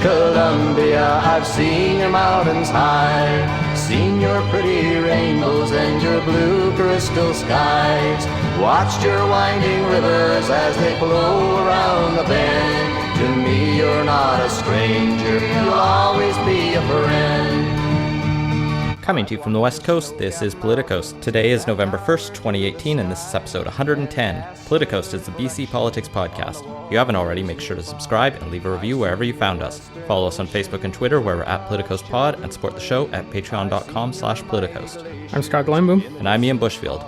Columbia, I've seen your mountains high, seen your pretty rainbows and your blue crystal skies, watched your winding rivers as they flow around the bend. To me you're not a stranger, you'll always be a friend. Coming to you from the West Coast, this is Politicos. Today is November 1st, 2018, and this is episode 110. Politicos is the BC Politics podcast. If you haven't already, make sure to subscribe and leave a review wherever you found us. Follow us on Facebook and Twitter, where we're at PoliticosPod, and support the show at patreon.com/politicos. I'm Scott Glenboom. And I'm Ian Bushfield.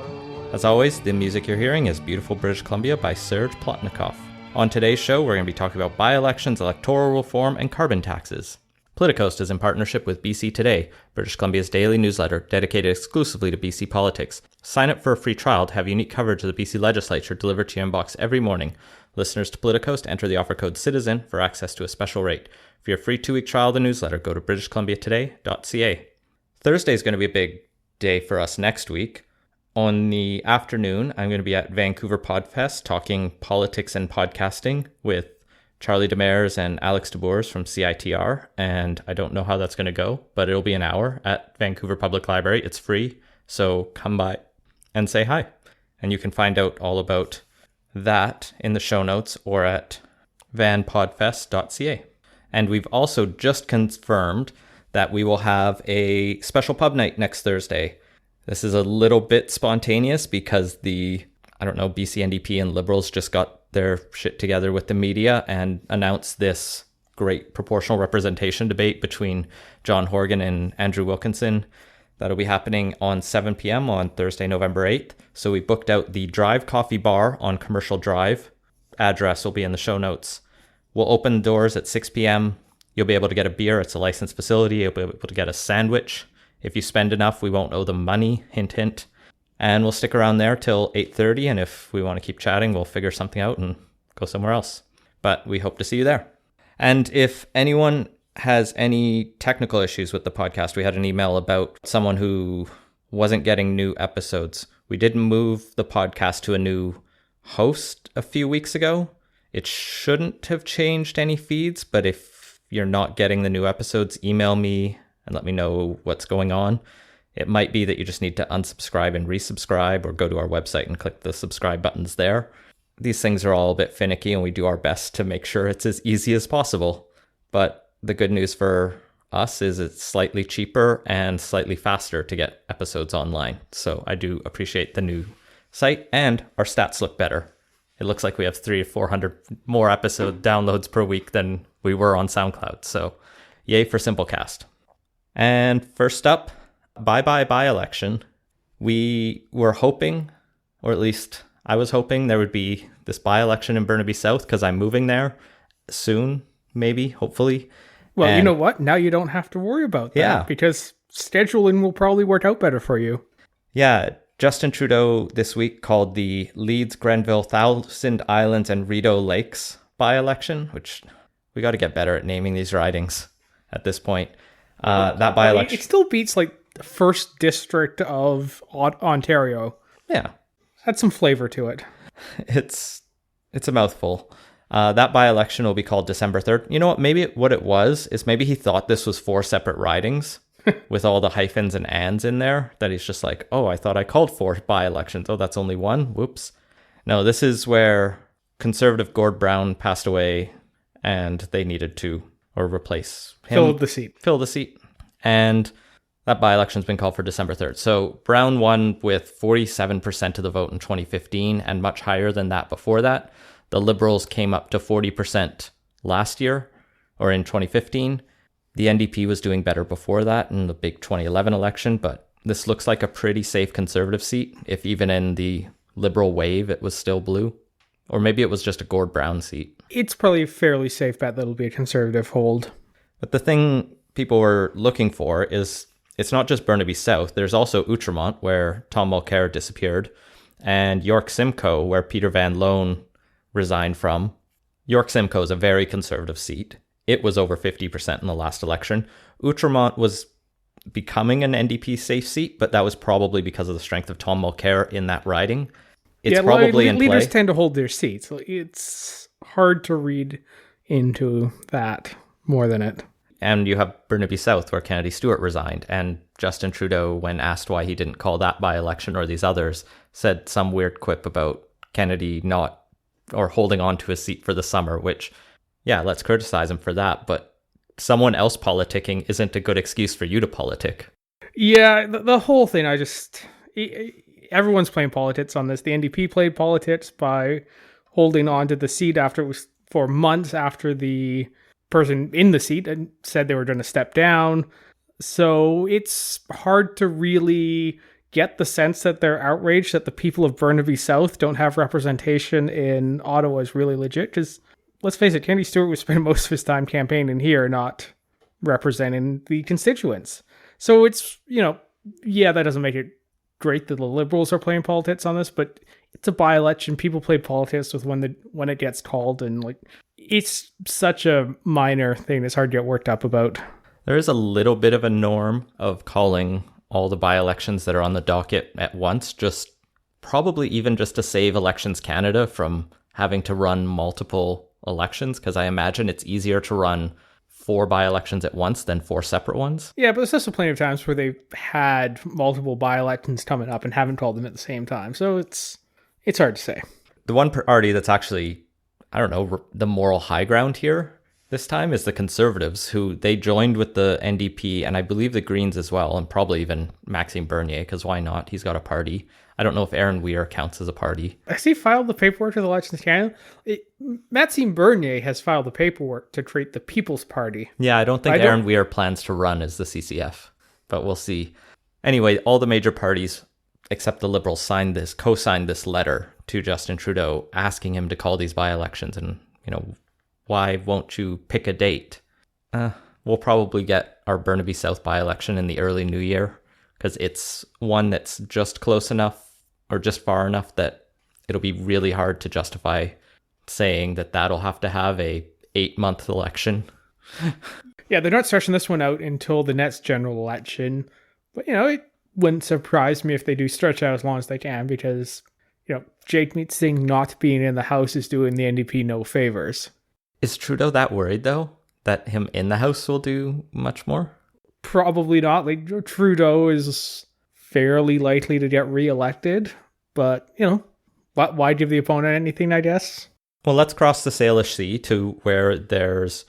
As always, the music you're hearing is Beautiful British Columbia by Serge Plotnikov. On today's show, we're going to be talking about by-elections, electoral reform, and carbon taxes. Politicos is in partnership with BC Today, British Columbia's daily newsletter dedicated exclusively to BC politics. Sign up for a free trial to have unique coverage of the BC legislature delivered to your inbox every morning. Listeners to Politicos enter the offer code CITIZEN for access to a special rate. For your free 2-week trial of the newsletter, go to britishcolumbiatoday.ca. Thursday is going to be a big day for us next week. On the afternoon, I'm going to be at Vancouver Podfest talking politics and podcasting with Charlie Demers and Alex DeBoers from CITR, and I don't know how that's going to go, but it'll be an hour at Vancouver Public Library. It's free, so come by and say hi. And you can find out all about that in the show notes or at vanpodfest.ca. And we've also just confirmed that we will have a special pub night next Thursday. This is a little bit spontaneous because BC NDP and Liberals just got their shit together with the media and announced this great proportional representation debate between John Horgan and Andrew Wilkinson. That'll be happening on 7 p.m. on Thursday, November 8th. So we booked out the Drive Coffee Bar on Commercial Drive. Address will be in the show notes. We'll open the doors at 6 p.m. You'll be able to get a beer. It's a licensed facility. You'll be able to get a sandwich. If you spend enough, we won't owe them money. Hint, hint. And we'll stick around there till 8:30, and if we want to keep chatting, we'll figure something out and go somewhere else. But we hope to see you there. And if anyone has any technical issues with the podcast, we had an email about someone who wasn't getting new episodes. We did move the podcast to a new host a few weeks ago. It shouldn't have changed any feeds, but if you're not getting the new episodes, email me and let me know what's going on. It might be that you just need to unsubscribe and resubscribe or go to our website and click the subscribe buttons there. These things are all a bit finicky and we do our best to make sure it's as easy as possible. But the good news for us is it's slightly cheaper and slightly faster to get episodes online. So I do appreciate the new site, and our stats look better. It looks like we have 300 or 400 more episode downloads per week than we were on SoundCloud. So yay for Simplecast. And first up, by-election. We were hoping, or at least I was hoping, there would be this by-election in Burnaby South because I'm moving there soon, maybe, hopefully. Well, and you know what? Now you don't have to worry about that because scheduling will probably work out better for you. Yeah, Justin Trudeau this week called the Leeds, Grenville, Thousand Islands, and Rideau Lakes by-election, which we got to get better at naming these ridings at this point. That by-election... It still beats like the 1st district of Ontario. Yeah. Had some flavor to it. It's a mouthful. That by-election will be called December 3rd. You know what? Maybe what it was is maybe he thought this was 4 separate ridings with all the hyphens and ands in there, that he's just like, oh, I thought I called 4 by-elections. Oh, that's only 1? Whoops. No, this is where Conservative Gord Brown passed away and they needed to, or replace him. Fill the seat. And that by-election's been called for December 3rd. So Brown won with 47% of the vote in 2015 and much higher than that before that. The Liberals came up to 40% last year, or in 2015. The NDP was doing better before that in the big 2011 election, but this looks like a pretty safe Conservative seat, if even in the Liberal wave it was still blue. Or maybe it was just a Gord Brown seat. It's probably a fairly safe bet that it'll be a Conservative hold. But the thing people were looking for is, it's not just Burnaby South. There's also Outremont, where Tom Mulcair disappeared, and York Simcoe, where Peter Van Loan resigned from. York Simcoe is a very Conservative seat. It was over 50% in the last election. Outremont was becoming an NDP safe seat, but that was probably because of the strength of Tom Mulcair in that riding. It's probably in play. Leaders tend to hold their seats. It's hard to read into that more than it. And you have Burnaby South, where Kennedy Stewart resigned. And Justin Trudeau, when asked why he didn't call that by-election or these others, said some weird quip about Kennedy not, or holding on to his seat for the summer, which, yeah, let's criticize him for that. But someone else politicking isn't a good excuse for you to politic. Yeah, the whole thing, everyone's playing politics on this. The NDP played politics by holding on to the seat after it was for months after the person in the seat and said they were going to step down. So it's hard to really get the sense that they're outraged that the people of Burnaby South don't have representation in Ottawa is really legit. Because let's face it, Kennedy Stewart was spending most of his time campaigning here, not representing the constituents. So it's, yeah, that doesn't make it great that the Liberals are playing politics on this, but it's a by-election. People play politics with when it gets called, and it's such a minor thing that's hard to get worked up about. There is a little bit of a norm of calling all the by-elections that are on the docket at once, probably even just to save Elections Canada from having to run multiple elections, because I imagine it's easier to run 4 by-elections at once than 4 separate ones. Yeah, but there's also plenty of times where they've had multiple by-elections coming up and haven't called them at the same time. So it's hard to say. The one party that's actually, the moral high ground here this time is the Conservatives, who they joined with the NDP and I believe the Greens as well, and probably even Maxime Bernier, because why not? He's got a party. I don't know if Aaron Weir counts as a party. Has he filed the paperwork to the Elections Canada? Maxime Bernier has filed the paperwork to create the People's Party. Yeah, I don't think Aaron Weir plans to run as the CCF, but we'll see. Anyway, all the major parties, except the Liberals, co-signed this letter to Justin Trudeau asking him to call these by-elections, and, why won't you pick a date? We'll probably get our Burnaby South by-election in the early new year, because it's one that's just close enough or just far enough that it'll be really hard to justify saying that that'll have to have a 8-month election. Yeah, they're not stretching this one out until the next general election. But, it wouldn't surprise me if they do stretch out as long as they can, because, Jagmeet Singh not being in the House is doing the NDP no favors. Is Trudeau that worried, though, that him in the House will do much more? Probably not. Trudeau is fairly likely to get re-elected, but, why give the opponent anything, I guess? Well, let's cross the Salish Sea to where there's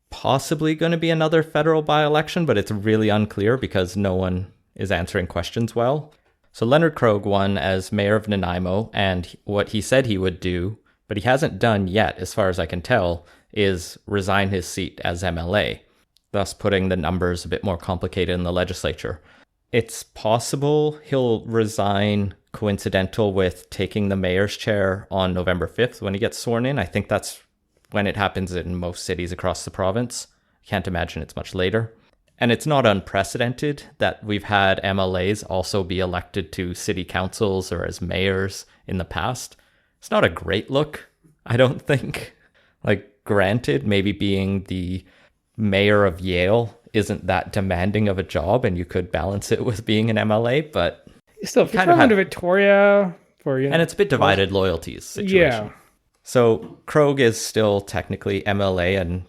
possibly going to be another federal by-election, but it's really unclear because no one is answering questions well. So Leonard Krogh won as mayor of Nanaimo, and what he said he would do, but he hasn't done yet, as far as I can tell, is resign his seat as MLA, thus putting the numbers a bit more complicated in the legislature. It's possible he'll resign coincidental with taking the mayor's chair on November 5th when he gets sworn in. I think that's when it happens in most cities across the province. I can't imagine it's much later. And it's not unprecedented that we've had MLAs also be elected to city councils or as mayors in the past. It's not a great look, I don't think. Granted, maybe being the mayor of Yale isn't that demanding of a job and you could balance it with being an MLA, but still, if you're coming to Victoria and it's a bit divided loyalties situation. Yeah. So Krogh is still technically MLA and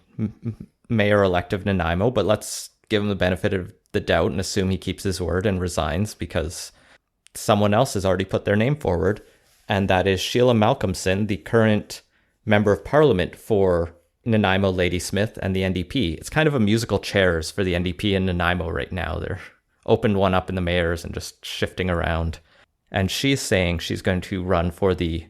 mayor-elect of Nanaimo, but let's give him the benefit of the doubt and assume he keeps his word and resigns, because someone else has already put their name forward, and that is Sheila Malcolmson, the current Member of Parliament for Nanaimo, Ladysmith, and the NDP. It's kind of a musical chairs for the NDP in Nanaimo right now. They're opened one up in the mayors and just shifting around. And she's saying she's going to run for the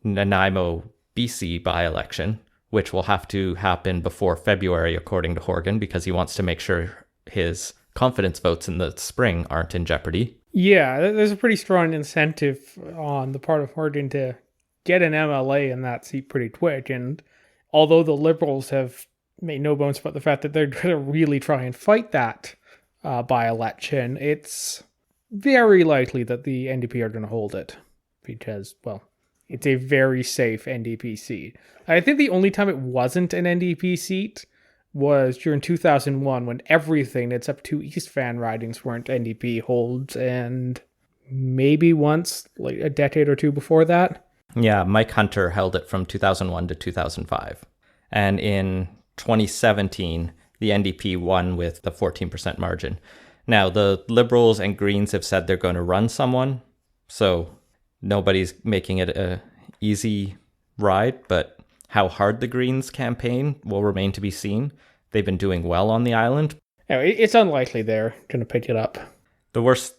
Nanaimo, BC by-election, which will have to happen before February, according to Horgan, because he wants to make sure his confidence votes in the spring aren't in jeopardy. Yeah, there's a pretty strong incentive on the part of Horgan to get an MLA in that seat pretty quick. And although the Liberals have made no bones about the fact that they're going to really try and fight that by-election, it's very likely that the NDP are going to hold it because, well, it's a very safe NDP seat. I think the only time it wasn't an NDP seat was during 2001 when everything except 2 East Van ridings weren't NDP holds, and maybe once, a decade or two before that. Yeah, Mike Hunter held it from 2001 to 2005. And in 2017, the NDP won with the 14% margin. Now, the Liberals and Greens have said they're going to run someone, so nobody's making it a easy ride, but how hard the Greens campaign will remain to be seen. They've been doing well on the island. It's unlikely they're going to pick it up. The worst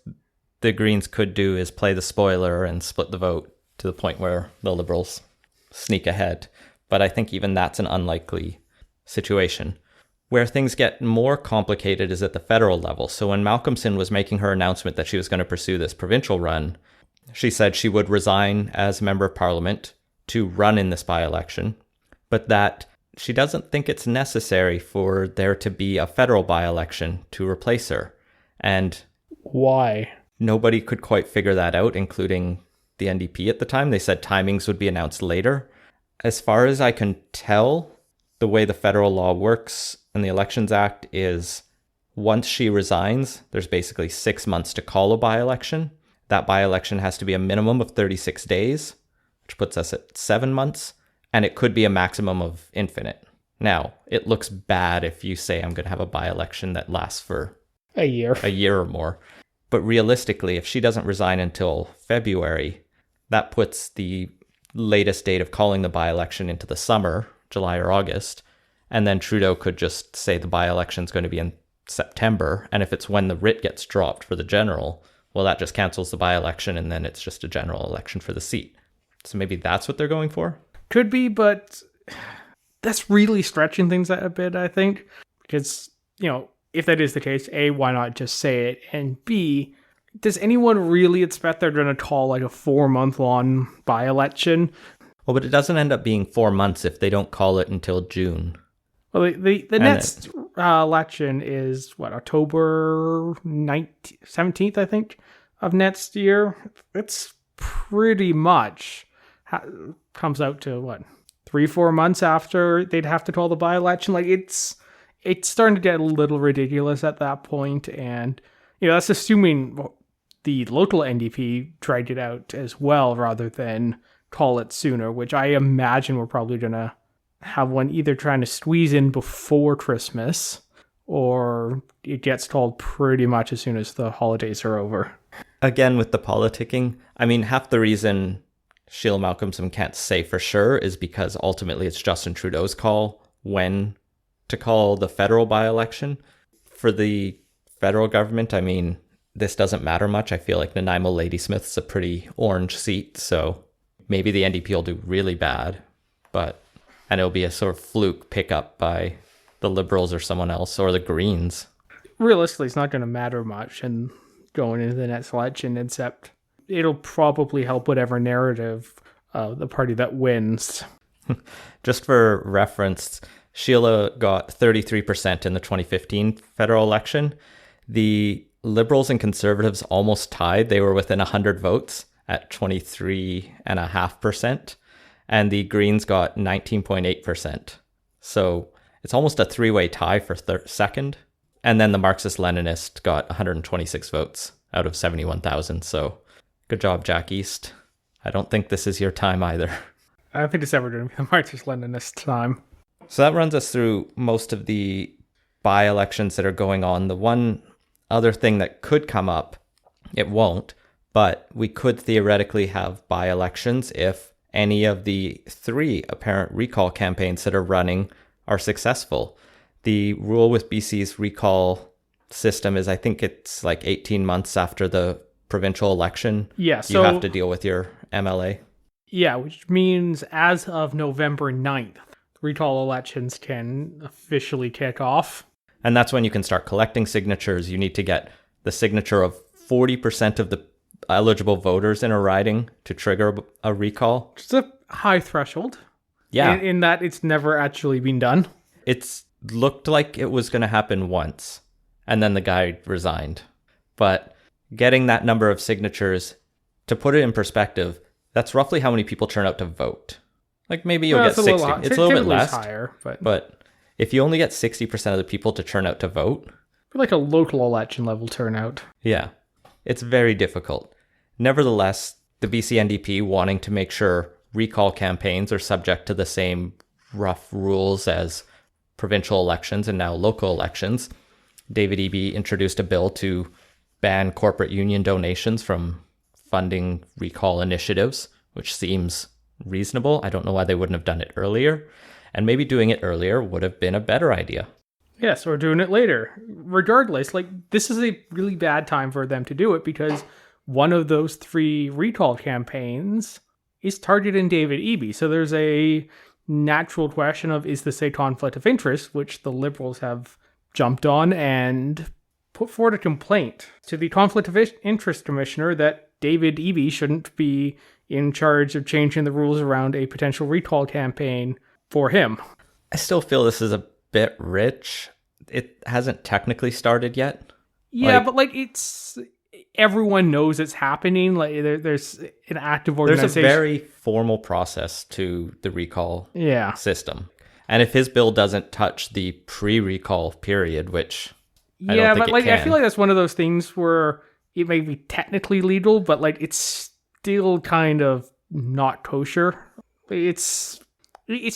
the Greens could do is play the spoiler and split the vote to the point where the Liberals sneak ahead. But I think even that's an unlikely situation. Where things get more complicated is at the federal level. So when Malcolmson was making her announcement that she was going to pursue this provincial run, she said she would resign as Member of Parliament to run in this by-election, but that she doesn't think it's necessary for there to be a federal by-election to replace her. And why? Nobody could quite figure that out, including the NDP at the time. They said timings would be announced later. As far as I can tell, the way the federal law works in the Elections Act is once she resigns, there's basically 6 months to call a by-election. That by-election has to be a minimum of 36 days, which puts us at 7 months, and it could be a maximum of infinite. Now, it looks bad if you say I'm going to have a by-election that lasts for a year or more. But realistically, if she doesn't resign until February, that puts the latest date of calling the by-election into the summer, July or August, and then Trudeau could just say the by-election is going to be in September, and if it's when the writ gets dropped for the general, well, that just cancels the by-election, and then it's just a general election for the seat. So maybe that's what they're going for? Could be, but that's really stretching things a bit, I think, because, if that is the case, A, why not just say it? And B, does anyone really expect they're going to call like a 4-month-long by-election? Well, but it doesn't end up being 4 months if they don't call it until June. Well, the next election is, October 17th, I think, of next year. It's pretty much comes out to, 3-4 months after they'd have to call the by-election. Like, it's starting to get a little ridiculous at that point, and that's assuming the local NDP tried it out as well rather than call it sooner, which I imagine we're probably going to have one either trying to squeeze in before Christmas or it gets called pretty much as soon as the holidays are over. Again, with the politicking, I mean, half the reason Sheila Malcolmson can't say for sure is because ultimately it's Justin Trudeau's call when to call the federal by-election. For the federal government, I mean, this doesn't matter much. I feel like Nanaimo Ladysmith's a pretty orange seat, so maybe the NDP will do really bad, and it'll be a sort of fluke pickup by the Liberals or someone else, or the Greens. Realistically, it's not going to matter much in going into the next election, except it'll probably help whatever narrative the party that wins. Just for reference, Sheila got 33% in the 2015 federal election. The Liberals and Conservatives almost tied. They were within 100 votes at 23.5%. And the Greens got 19.8%. So it's almost a three-way tie for second. And then the Marxist-Leninist got 126 votes out of 71,000. So good job, Jack East. I don't think this is your time either. I don't think it's ever going to be the Marxist-Leninist time. So that runs us through most of the by-elections that are going on. The one other thing that could come up, it won't, but we could theoretically have by-elections if any of the 3 apparent recall campaigns that are running are successful. The rule with BC's recall system is, I think it's like 18 months after the provincial election. Yeah, you have to deal with your MLA. Yeah, which means as of November 9th, recall elections can officially kick off. And that's when you can start collecting signatures. You need to get the signature of 40% of the eligible voters in a riding to trigger a recall. It's a high threshold. Yeah. In that it's never actually been done. It's looked like it was going to happen once, and then the guy resigned. But getting that number of signatures, to put it in perspective, that's roughly how many people turn out to vote. Like maybe you'll get 60. It's a little bit less, higher, but if you only get 60% of the people to turn out to vote, like a local election level turnout. Yeah, it's very difficult. Nevertheless, the BC NDP, wanting to make sure recall campaigns are subject to the same rough rules as provincial elections and now local elections, David Eby introduced a bill to ban corporate union donations from funding recall initiatives, which seems reasonable. I don't know why they wouldn't have done it earlier. And maybe doing it earlier would have been a better idea. Yes, or doing it later. Regardless, this is a really bad time for them to do it because one of those 3 recall campaigns is targeting David Eby. So there's a natural question of, is this a conflict of interest, which the Liberals have jumped on and put forward a complaint to the Conflict of Interest Commissioner that David Eby shouldn't be in charge of changing the rules around a potential recall campaign for him. I still feel this is a bit rich. It hasn't technically started yet. Yeah, but it's... everyone knows it's happening. There's an active organization. There's a very formal process to the recall system. And if his bill doesn't touch the pre-recall period, which I don't think it can. I feel like that's one of those things where it may be technically legal, but it's still kind of not kosher. It's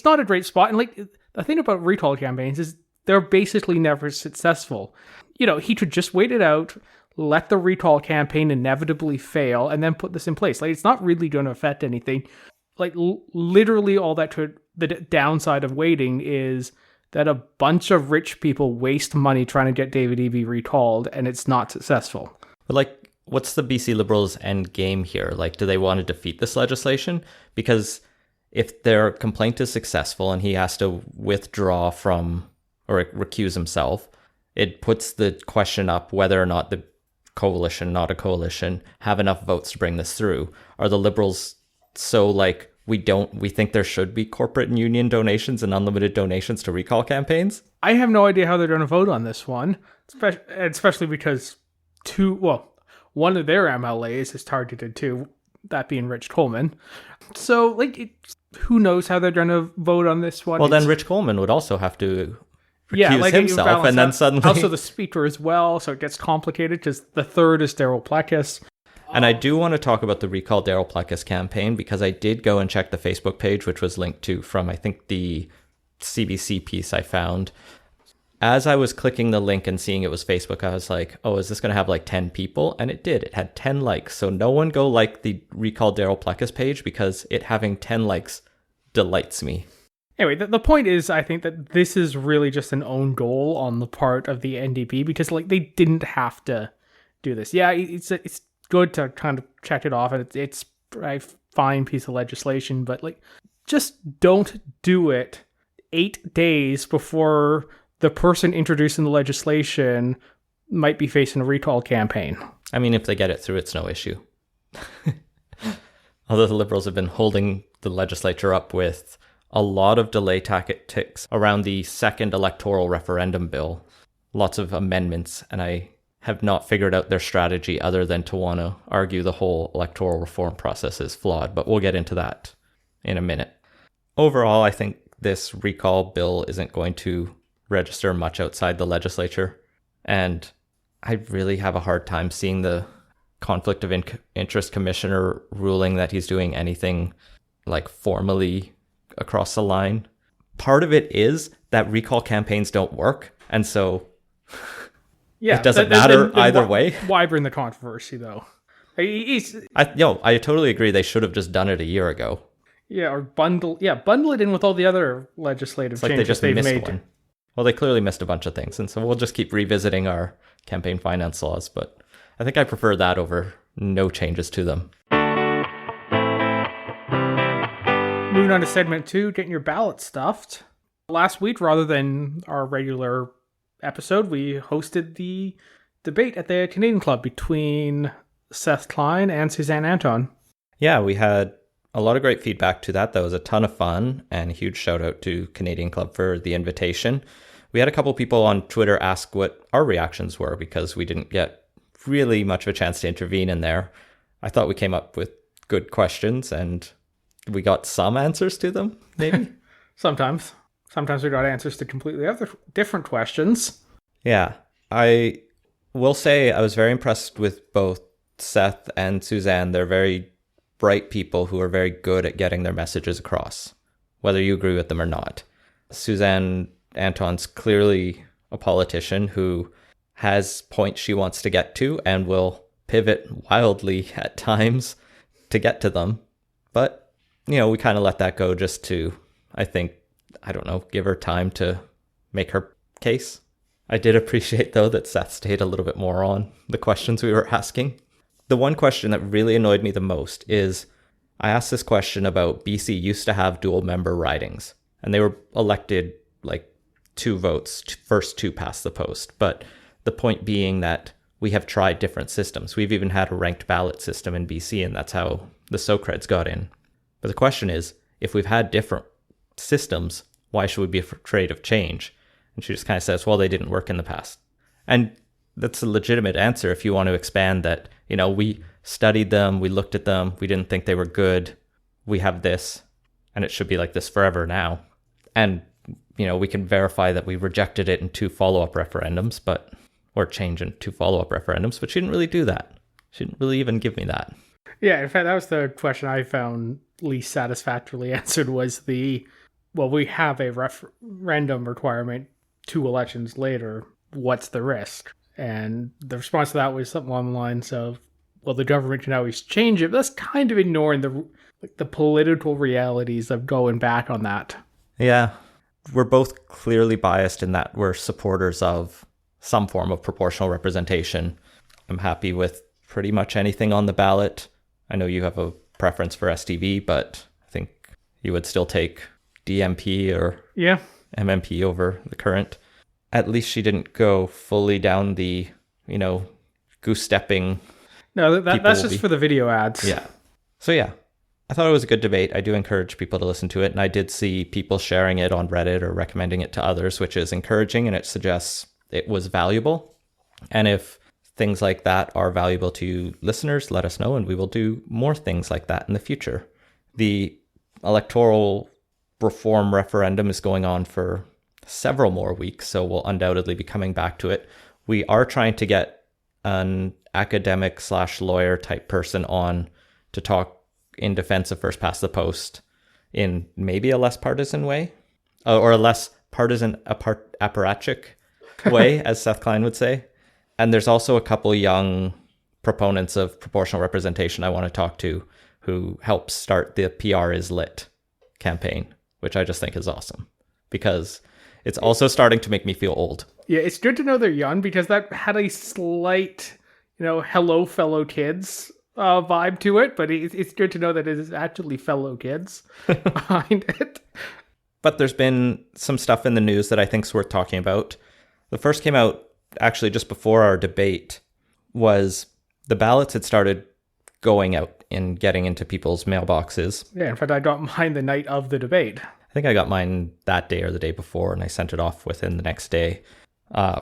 not a great spot. And the thing about recall campaigns is they're basically never successful. He could just wait it out, let the recall campaign inevitably fail, and then put this in place. It's not really going to affect anything. Literally all the downside of waiting is that a bunch of rich people waste money trying to get David Eby recalled, and it's not successful. But what's the BC Liberals' end game here? Do they want to defeat this legislation? Because if their complaint is successful and he has to withdraw from or recuse himself, it puts the question up whether or not the coalition, not a coalition, have enough votes to bring this through. Are the Liberals so we think there should be corporate and union donations and unlimited donations to recall campaigns? I have no idea how they're going to vote on this one, especially because one of their MLAs is targeted too, that being Rich Coleman. So who knows how they're going to vote on this one? Well, then Rich Coleman would also have to recuse himself, and then suddenly also the speaker as well, so it gets complicated because the third is Daryl Plecas. And I do want to talk about the Recall Daryl Plecas campaign because I did go and check the Facebook page, which was linked to from, I think, the CBC piece I found. As I was clicking the link and seeing it was Facebook, I was like, oh, is this going to have 10 people? And it did. It had 10 likes. So no one go like the Recall Daryl Plecas page because it having 10 likes delights me. Anyway, the point is, I think that this is really just an own goal on the part of the NDP because they didn't have to do this. Yeah, it's good to kind of check it off, and it's a fine piece of legislation, but just don't do it 8 days before the person introducing the legislation might be facing a recall campaign. I mean, if they get it through, it's no issue. Although the Liberals have been holding the legislature up with a lot of delay tactics around the second electoral referendum bill. Lots of amendments, and I have not figured out their strategy other than to want to argue the whole electoral reform process is flawed, but we'll get into that in a minute. Overall, I think this recall bill isn't going to register much outside the legislature, and I really have a hard time seeing the Conflict of Interest Commissioner ruling that he's doing anything formally across the line. Part of it is that recall campaigns don't work, and so it doesn't matter either way. Why bring the controversy, though? I totally agree. They should have just done it a year ago. Yeah, or bundle it in with all the other legislative changes they've made. One. Well, they clearly missed a bunch of things, and so we'll just keep revisiting our campaign finance laws, but I think I prefer that over no changes to them. Moving on to segment 2, getting your ballot stuffed. Last week, rather than our regular episode, we hosted the debate at the Canadian Club between Seth Klein and Suzanne Anton. Yeah, we had a lot of great feedback to that. That was a ton of fun, and a huge shout out to Canadian Club for the invitation. We had a couple people on Twitter ask what our reactions were because we didn't get really much of a chance to intervene in there. I thought we came up with good questions and we got some answers to them, maybe. Sometimes we got answers to completely different questions. Yeah, I will say I was very impressed with both Seth and Suzanne. They're very bright people who are very good at getting their messages across, whether you agree with them or not. Suzanne Anton's clearly a politician who has points she wants to get to and will pivot wildly at times to get to them. But, we kind of let that go just to, give her time to make her case. I did appreciate, though, that Seth stayed a little bit more on the questions we were asking. The one question that really annoyed me the most is I asked this question about BC used to have dual member ridings, and they were elected like 2 votes, first 2 past the post. But the point being that we have tried different systems. We've even had a ranked ballot system in BC, and that's how the Socreds got in. But the question is, if we've had different systems, why should we be afraid of change? And she just kind of says, well, they didn't work in the past. And that's a legitimate answer if you want to expand that, we studied them, we looked at them, we didn't think they were good, we have this, and it should be like this forever now. And, we can verify that we rejected it in 2 follow-up referendums, or change in 2 follow-up referendums, but she didn't really do that. She didn't really even give me that. Yeah, in fact, that was the question I found least satisfactorily answered was we have a referendum requirement 2 elections later. What's the risk? And the response to that was something along the lines of, well, the government can always change it. But that's kind of ignoring the political realities of going back on that. Yeah, we're both clearly biased in that we're supporters of some form of proportional representation. I'm happy with pretty much anything on the ballot. I know you have a preference for STV, but I think you would still take DMP or MMP over the current. At least she didn't go fully down the, goose-stepping. No, that's just for the video ads. Yeah. So yeah, I thought it was a good debate. I do encourage people to listen to it, and I did see people sharing it on Reddit or recommending it to others, which is encouraging, and it suggests it was valuable. And if things like that are valuable to listeners, let us know, and we will do more things like that in the future. The electoral reform referendum is going on for several more weeks, so we'll undoubtedly be coming back to it. We are trying to get an academic/lawyer type person on to talk in defense of first past the post in maybe a less partisan way, or a less partisan apparatchik way, as Seth Klein would say. And there's also a couple young proponents of proportional representation I want to talk to who helped start the PR is Lit campaign, which I just think is awesome because it's also starting to make me feel old. Yeah, it's good to know they're young because that had a slight, hello fellow kids vibe to it, but it's good to know that it is actually fellow kids behind it. But there's been some stuff in the news that I think is worth talking about. The first came out actually just before our debate was the ballots had started going out and getting into people's mailboxes. Yeah, in fact, I got mine the night of the debate. I think I got mine that day or the day before, and I sent it off within the next day.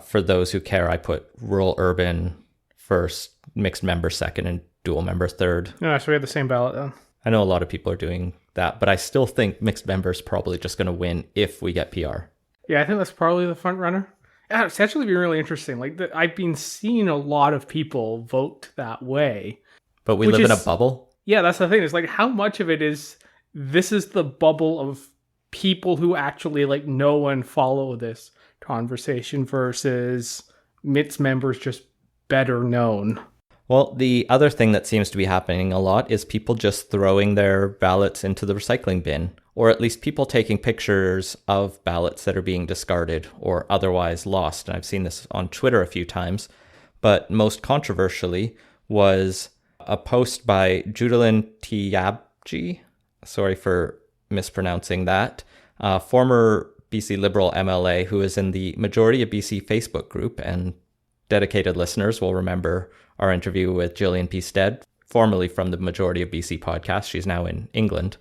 For those who care, I put rural urban first, mixed member second, and dual member third. No, so we have the same ballot then. I know a lot of people are doing that, but I still think mixed member is probably just going to win if we get PR. Yeah, I think that's probably the front runner. Yeah, it's actually been really interesting. I've been seeing a lot of people vote that way. But we live in a bubble? Yeah, that's the thing. It's how much of it is, this is the bubble of people who actually know and follow this conversation versus MIT's members just better known. Well, the other thing that seems to be happening a lot is people just throwing their ballots into the recycling bin, or at least people taking pictures of ballots that are being discarded or otherwise lost. And I've seen this on Twitter a few times, but most controversially was a post by Judalyn Tiabji, sorry for mispronouncing that, former BC Liberal MLA who is in the Majority of BC Facebook group, and dedicated listeners will remember our interview with Gillian P. Stead, formerly from the Majority of BC podcast. She's now in England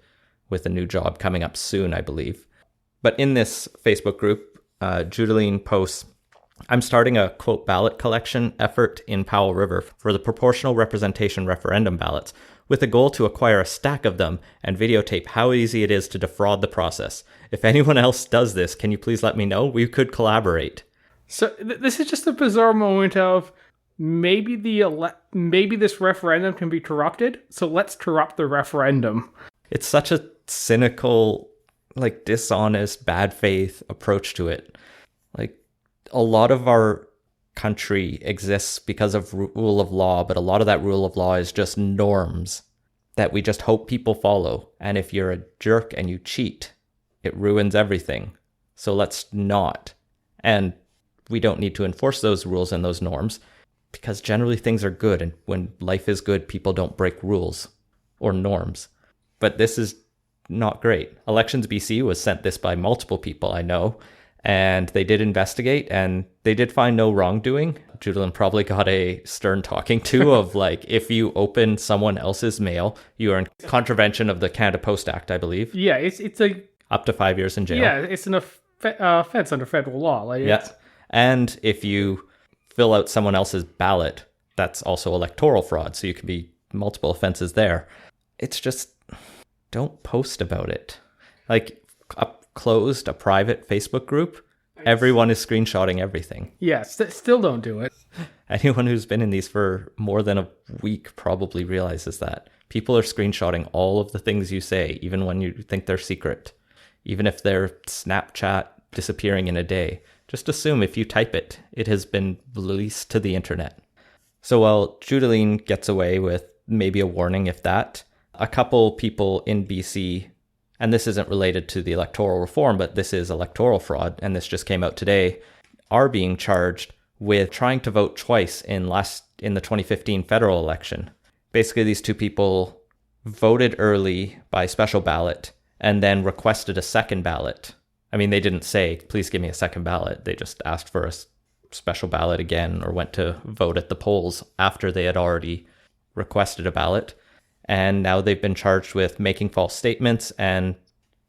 with a new job coming up soon, I believe. But in this Facebook group, Judalyn posts, "I'm starting a, quote, ballot collection effort in Powell River for the proportional representation referendum ballots with a goal to acquire a stack of them and videotape how easy it is to defraud the process. If anyone else does this, can you please let me know? We could collaborate." So this is just a bizarre moment of maybe this referendum can be corrupted, so let's corrupt the referendum. It's such a cynical, dishonest, bad faith approach to it. Like, a lot of our country exists because of rule of law, but a lot of that rule of law is just norms that we just hope people follow. And if you're a jerk and you cheat, it ruins everything. So let's not. And we don't need to enforce those rules and those norms because generally things are good. And when life is good, people don't break rules or norms. But this is not great. Elections BC was sent this by multiple people I know, and they did investigate and they did find no wrongdoing. Judilyn probably got a stern talking to of like, if you open someone else's mail, you are in contravention of the Canada Post Act, I believe. Yeah, it's a... Up to 5 years in jail. Yeah, it's an offense under federal law. Like, yeah. And if you fill out someone else's ballot, that's also electoral fraud. So you could be multiple offenses there. It's just, don't post about it. Like, a private Facebook group, everyone is screenshotting everything. Yeah, still don't do it. Anyone who's been in these for more than a week probably realizes that. People are screenshotting all of the things you say, even when you think they're secret. Even if they're Snapchat disappearing in a day. Just assume if you type it, it has been released to the internet. So while Judilyn gets away with maybe a warning, if that, a couple people in BC, and this isn't related to the electoral reform, but this is electoral fraud, and this just came out today, are being charged with trying to vote twice in the 2015 federal election. Basically, these two people voted early by special ballot and then requested a second ballot. I mean, they didn't say, please give me a second ballot. They just asked for a special ballot again or went to vote at the polls after they had already requested a ballot. And now they've been charged with making false statements and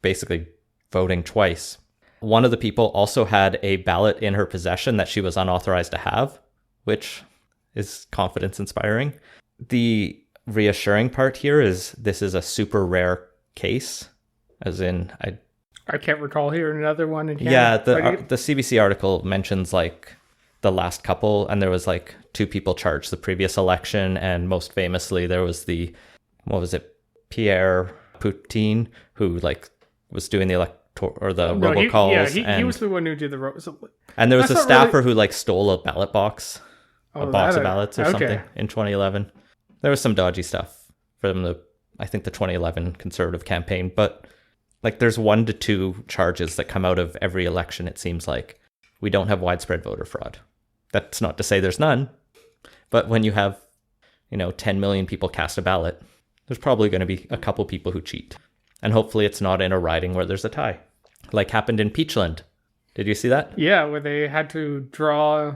basically voting twice. One of the people also had a ballot in her possession that she was unauthorized to have, which is confidence inspiring. The reassuring part here is this is a super rare case, as in I can't recall hearing another one in Canada. Yeah, the CBC article mentions like the last couple, and there was like two people charged the previous election, and most famously there was Pierre Poutine, who like was doing the robocalls. Yeah, he was the one who did the and there was a staffer who like stole a ballot box, a box of ballots or something in 2011. There was some dodgy stuff from the 2011 Conservative campaign, but like there's 1 to 2 charges that come out of every election. It seems like we don't have widespread voter fraud. That's not to say there's none, but when you have 10 million people cast a ballot, there's probably going to be a couple people who cheat. And hopefully it's not in a riding where there's a tie, like happened in Peachland. Did you see that? Yeah, where they had to draw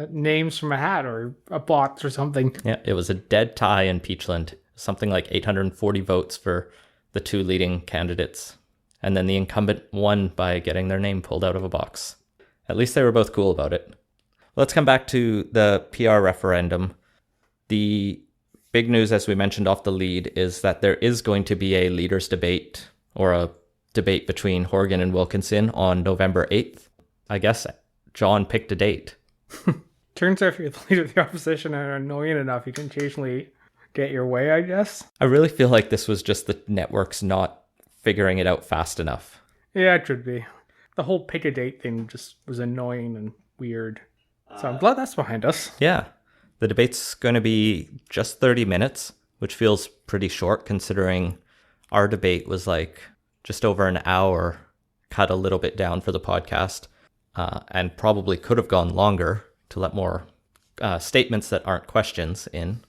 names from a hat or a box or something. Yeah, it was a dead tie in Peachland. Something like 840 votes for the two leading candidates. And then the incumbent won by getting their name pulled out of a box. At least they were both cool about it. Let's come back to the PR referendum. The big news, as we mentioned off the lead, is that there is going to be a leaders debate or a debate between Horgan and Wilkinson on November 8th. I guess John picked a date. Turns out if you're the leader of the opposition and are annoying enough, you can occasionally get your way, I guess. I really feel like this was just the networks not figuring it out fast enough. Yeah, it should be. The whole pick a date thing just was annoying and weird. So I'm glad that's behind us. Yeah. The debate's going to be just 30 minutes, which feels pretty short considering our debate was like just over an hour, cut a little bit down for the podcast, and probably could have gone longer to let more statements that aren't questions in.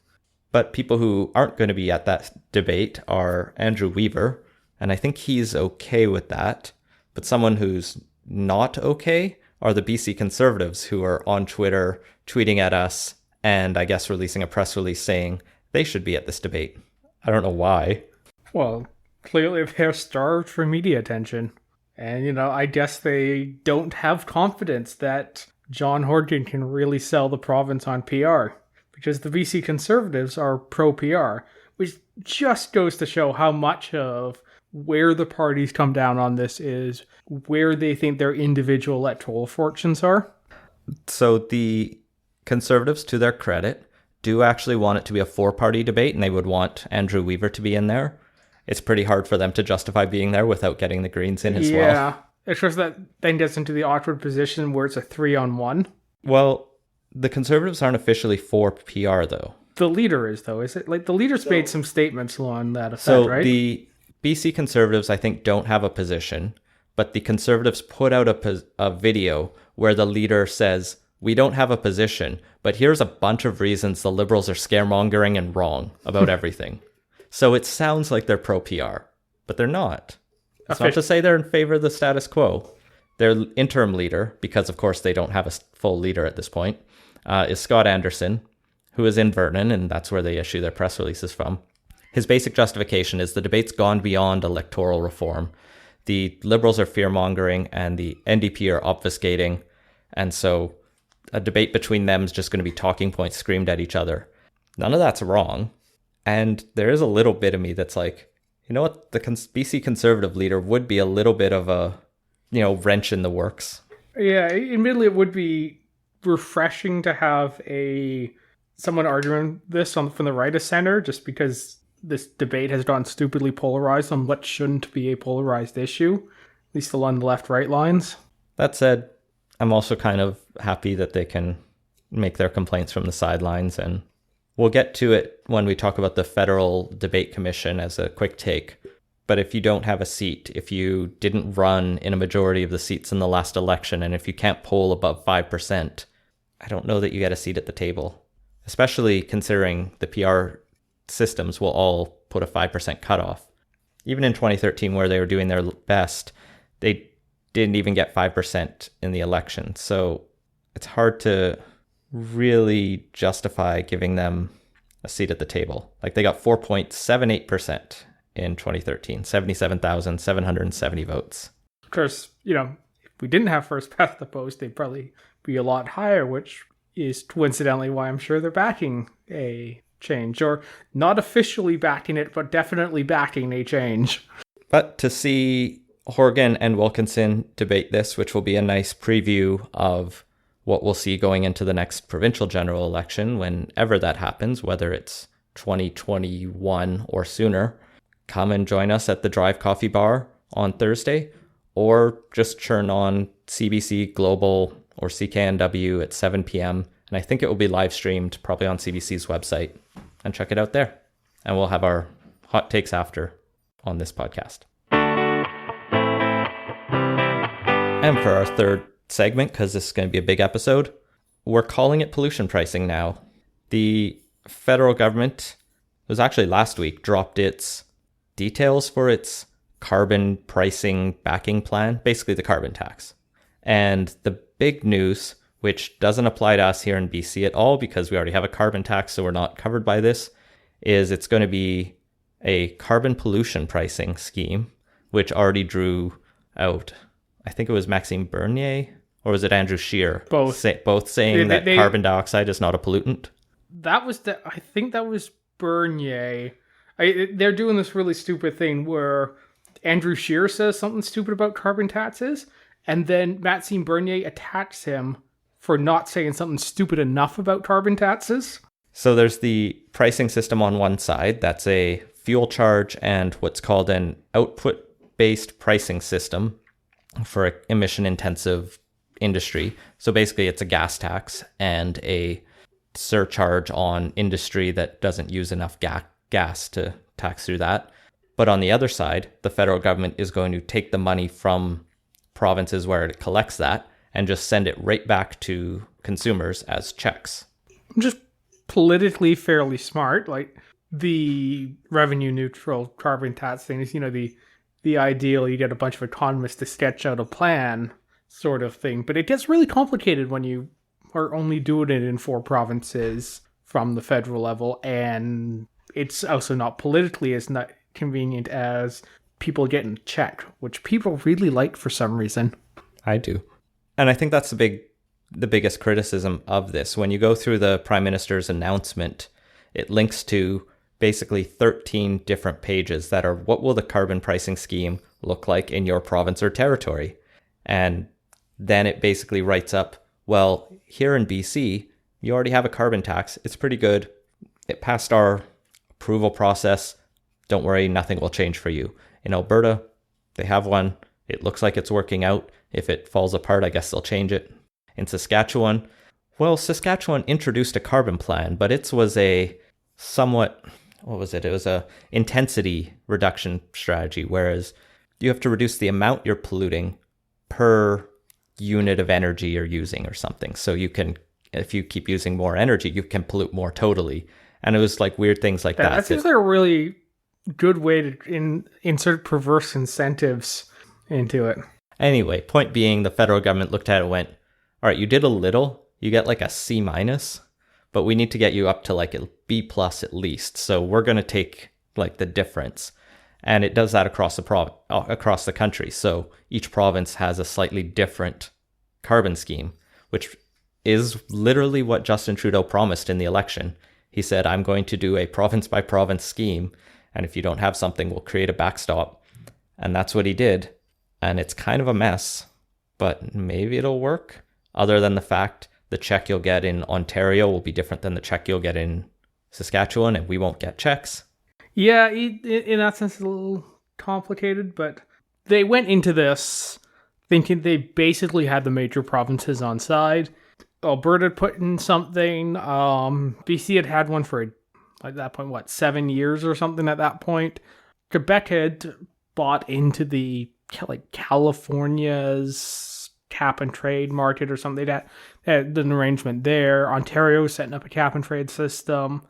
But people who aren't going to be at that debate are Andrew Weaver, and I think he's okay with that. But someone who's not okay are the BC Conservatives, who are on Twitter tweeting at us and I guess releasing a press release saying they should be at this debate. I don't know why. Well, clearly they're starved for media attention. And, I guess they don't have confidence that John Horgan can really sell the province on PR. Because the BC Conservatives are pro-PR, which just goes to show how much of where the parties come down on this is where they think their individual electoral fortunes are. So the Conservatives, to their credit, do actually want it to be a 4-party debate, and they would want Andrew Weaver to be in there. It's pretty hard for them to justify being there without getting the Greens in as well. Yeah, Of course, that then gets into the awkward position where it's a 3-on-1. Well, the Conservatives aren't officially for PR, though. The leader is, though, is it? Like, the leader's made some statements on that effect, So right? the BC Conservatives, I think, don't have a position, but the Conservatives put out a video where the leader says, we don't have a position, but here's a bunch of reasons the Liberals are scaremongering and wrong about everything. So it sounds like they're pro-PR, but they're not. It's not to say they're in favor of the status quo. Their interim leader, because of course they don't have a full leader at this point, is Scott Anderson, who is in Vernon, and that's where they issue their press releases from. His basic justification is the debate's gone beyond electoral reform. The Liberals are fear-mongering and the NDP are obfuscating, and so a debate between them is just going to be talking points screamed at each other. None of that's wrong. And there is a little bit of me that's like, you know what, the BC Conservative leader would be a little bit of a, wrench in the works. Yeah, admittedly, it would be refreshing to have someone arguing this from the right of center, just because this debate has gone stupidly polarized on what shouldn't be a polarized issue, at least along the left-right lines. That said, I'm also kind of happy that they can make their complaints from the sidelines, and we'll get to it when we talk about the Federal Debate Commission as a quick take. But if you don't have a seat, if you didn't run in a majority of the seats in the last election, and if you can't poll above 5%, I don't know that you get a seat at the table, especially considering the PR systems will all put a 5% cutoff. Even in 2013, where they were doing their best, they didn't even get 5% in the election. So it's hard to really justify giving them a seat at the table. Like, they got 4.78% in 2013, 77,770 votes. Of course, if we didn't have first past the post, they'd probably be a lot higher, which is coincidentally why I'm sure they're backing a change, or not officially backing it, but definitely backing a change. But to see Horgan and Wilkinson debate this, which will be a nice preview of what we'll see going into the next provincial general election, whenever that happens, whether it's 2021 or sooner, come and join us at the Drive Coffee Bar on Thursday, or just churn on CBC Global or CKNW at 7 p.m. And I think it will be live streamed probably on CBC's website, and check it out there. And we'll have our hot takes after on this podcast. And for our third segment, because this is going to be a big episode, we're calling it pollution pricing now. The federal government, it was actually last week, dropped its details for its carbon pricing backing plan, basically the carbon tax. And the big news, which doesn't apply to us here in BC at all because we already have a carbon tax, so we're not covered by this, is it's going to be a carbon pollution pricing scheme, which already drew out, I think it was Maxime Bernier, or was it Andrew Scheer? Both. Both saying that carbon dioxide is not a pollutant. I think that was Bernier. They're doing this really stupid thing where Andrew Scheer says something stupid about carbon taxes, and then Maxime Bernier attacks him for not saying something stupid enough about carbon taxes. So there's the pricing system on one side. That's a fuel charge and what's called an output-based pricing system for an emission-intensive industry. So basically it's a gas tax and a surcharge on industry that doesn't use enough gas to tax through that. But on the other side, the federal government is going to take the money from provinces where it collects that and just send it right back to consumers as checks. Just politically fairly smart. Like, the revenue neutral carbon tax thing is, the ideal, you get a bunch of economists to sketch out a plan sort of thing. But it gets really complicated when you are only doing it in 4 provinces from the federal level, and it's also not politically as not convenient as people getting checked, which people really like for some reason. I do. And I think that's the biggest criticism of this. When you go through the Prime Minister's announcement, it links to basically 13 different pages that are what will the carbon pricing scheme look like in your province or territory. And then it basically writes up, well, here in BC, you already have a carbon tax. It's pretty good. It passed our approval process. Don't worry, nothing will change for you. In Alberta, they have one. It looks like it's working out. If it falls apart, I guess they'll change it. In Saskatchewan, well, Saskatchewan introduced a carbon plan, but it was a somewhat, what was it? It was a intensity reduction strategy, whereas you have to reduce the amount you're polluting per unit of energy you're using or something. So you can, if you keep using more energy, you can pollute more totally. And it was like weird things like that. That seems like a really good way to insert perverse incentives into it. Anyway, point being, the federal government looked at it and went, all right, you did a little, you get like a C minus, but we need to get you up to like a B plus at least. So we're going to take like the difference. And it does that across the country. So each province has a slightly different carbon scheme, which is literally what Justin Trudeau promised in the election. He said, I'm going to do a province by province scheme. And if you don't have something, we'll create a backstop. And that's what he did. And it's kind of a mess, but maybe it'll work. Other than the fact the check you'll get in Ontario will be different than the check you'll get in Saskatchewan, and we won't get checks. Yeah, in that sense, it's a little complicated, but they went into this thinking they basically had the major provinces on side. Alberta put in something. BC had one for, at that point, 7 years or something at that point. Quebec had bought into the California's cap and trade market or something. They had an arrangement there. Ontario was setting up a cap and trade system.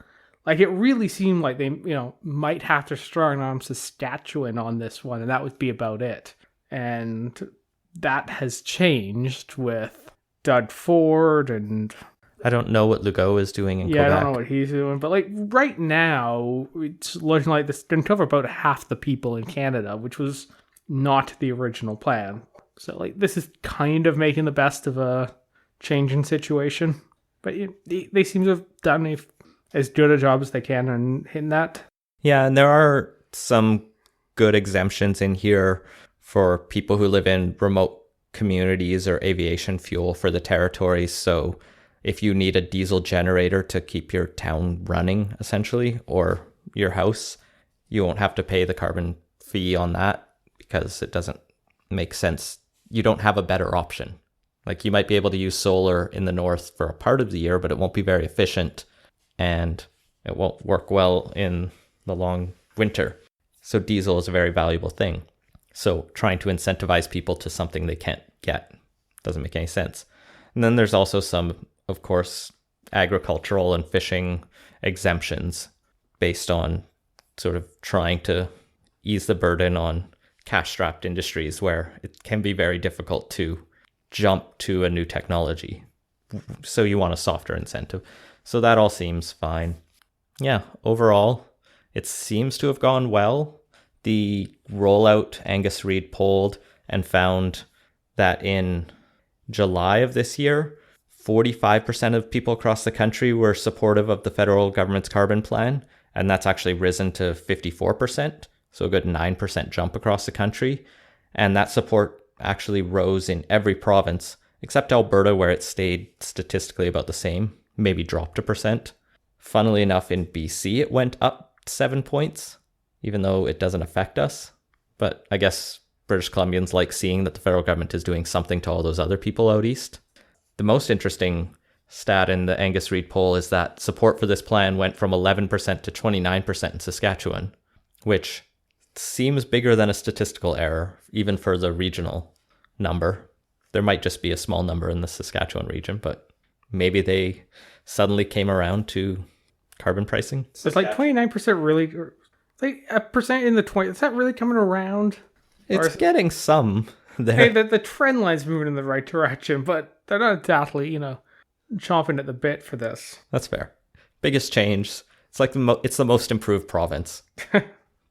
Like, it really seemed like they, might have to strong arm Saskatchewan on this one, and that would be about it. And that has changed with Doug Ford and... I don't know what Legault is doing in Quebec. Yeah, I don't know what he's doing. But, right now, it's looking like this can cover about half the people in Canada, which was not the original plan. So, this is kind of making the best of a changing situation. But they seem to have done as good a job as they can in that. Yeah, and there are some good exemptions in here for people who live in remote communities or aviation fuel for the territories. So if you need a diesel generator to keep your town running, essentially, or your house, you won't have to pay the carbon fee on that because it doesn't make sense. You don't have a better option. You might be able to use solar in the north for a part of the year, but it won't be very efficient and it won't work well in the long winter. So diesel is a very valuable thing. So trying to incentivize people to something they can't get doesn't make any sense. And then there's also some, of course, agricultural and fishing exemptions based on sort of trying to ease the burden on cash-strapped industries where it can be very difficult to jump to a new technology. So you want a softer incentive. So that all seems fine. Yeah, overall, it seems to have gone well. The rollout, Angus Reid polled and found that in July of this year, 45% of people across the country were supportive of the federal government's carbon plan, and that's actually risen to 54%, so a good 9% jump across the country. And that support actually rose in every province, except Alberta, where it stayed statistically about the same, maybe dropped a percent. Funnily enough, in BC, it went up 7 points, even though it doesn't affect us. But I guess British Columbians like seeing that the federal government is doing something to all those other people out east. The most interesting stat in the Angus Reid poll is that support for this plan went from 11% to 29% in Saskatchewan, which seems bigger than a statistical error, even for the regional number. There might just be a small number in the Saskatchewan region, but maybe they suddenly came around to carbon pricing. So it's 29% really, a percent in the 20. Is that really coming around? It's getting some there. Hey, the trend line's moving in the right direction, but they're not exactly, chomping at the bit for this. That's fair. Biggest change. It's it's the most improved province.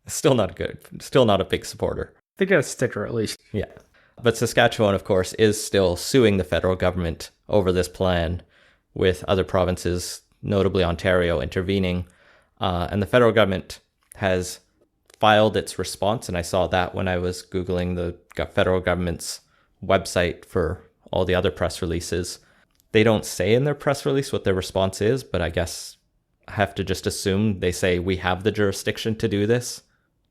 Still not good. Still not a big supporter. They get a sticker at least. Yeah. But Saskatchewan, of course, is still suing the federal government over this plan, with other provinces, notably Ontario, intervening. And the federal government has filed its response, and I saw that when I was Googling the federal government's website for all the other press releases. They don't say in their press release what their response is, but I guess I have to just assume they say we have the jurisdiction to do this.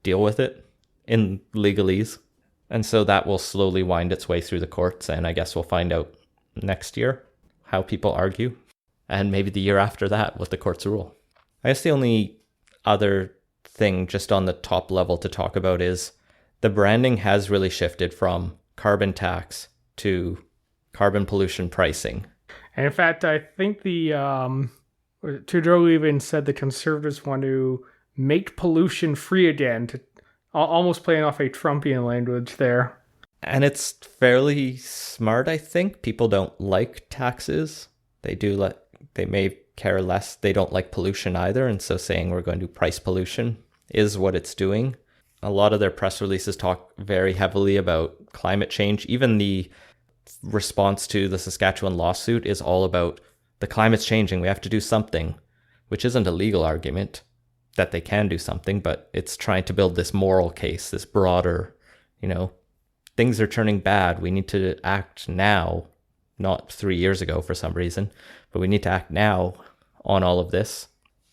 Deal with it in legalese. And so that will slowly wind its way through the courts, and I guess we'll find out next year how people argue, and maybe the year after that what the courts rule. I guess the only other thing just on the top level to talk about is the branding has really shifted from carbon tax to carbon pollution pricing. And in fact, I think Trudeau even said the Conservatives want to make pollution free again, to almost playing off a Trumpian language there. And it's fairly smart, I think. People don't like taxes. They may care less. They don't like pollution either. And so saying we're going to price pollution is what it's doing. A lot of their press releases talk very heavily about climate change. Even the response to the Saskatchewan lawsuit is all about the climate's changing. We have to do something, which isn't a legal argument that they can do something, but it's trying to build this moral case, this broader, things are turning bad. We need to act now, not 3 years ago for some reason, but we need to act now on all of this.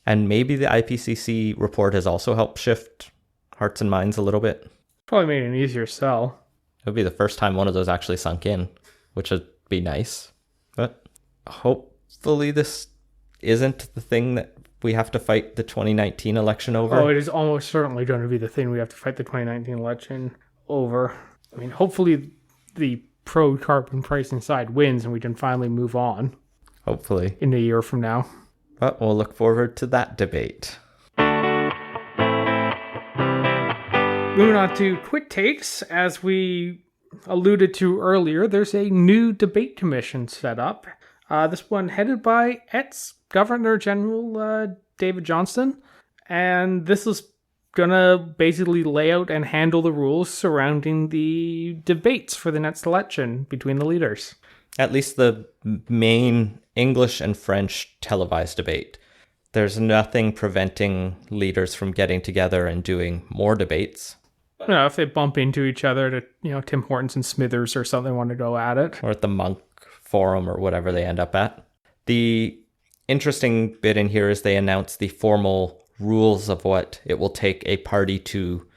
And maybe the IPCC report has also helped shift hearts and minds a little bit. Probably made an easier sell. It would be the first time one of those actually sunk in, which would be nice. But hopefully this isn't the thing that we have to fight the 2019 election over. Oh, it is almost certainly going to be the thing we have to fight the 2019 election over. I mean, hopefully the pro-carbon pricing side wins and we can finally move on. Hopefully. In a year from now. But we'll look forward to that debate. Moving on to quick takes, as we alluded to earlier, there's a new debate commission set up. This one headed by ex-Governor General David Johnston. And this is going to basically lay out and handle the rules surrounding the debates for the next election between the leaders. At least the main English and French televised debate. There's nothing preventing leaders from getting together and doing more debates. If they bump into each other to, Tim Hortons and Smithers or something want to go at it. Or at the Monk Forum or whatever they end up at. The interesting bit in here is they announce the formal rules of what it will take a party to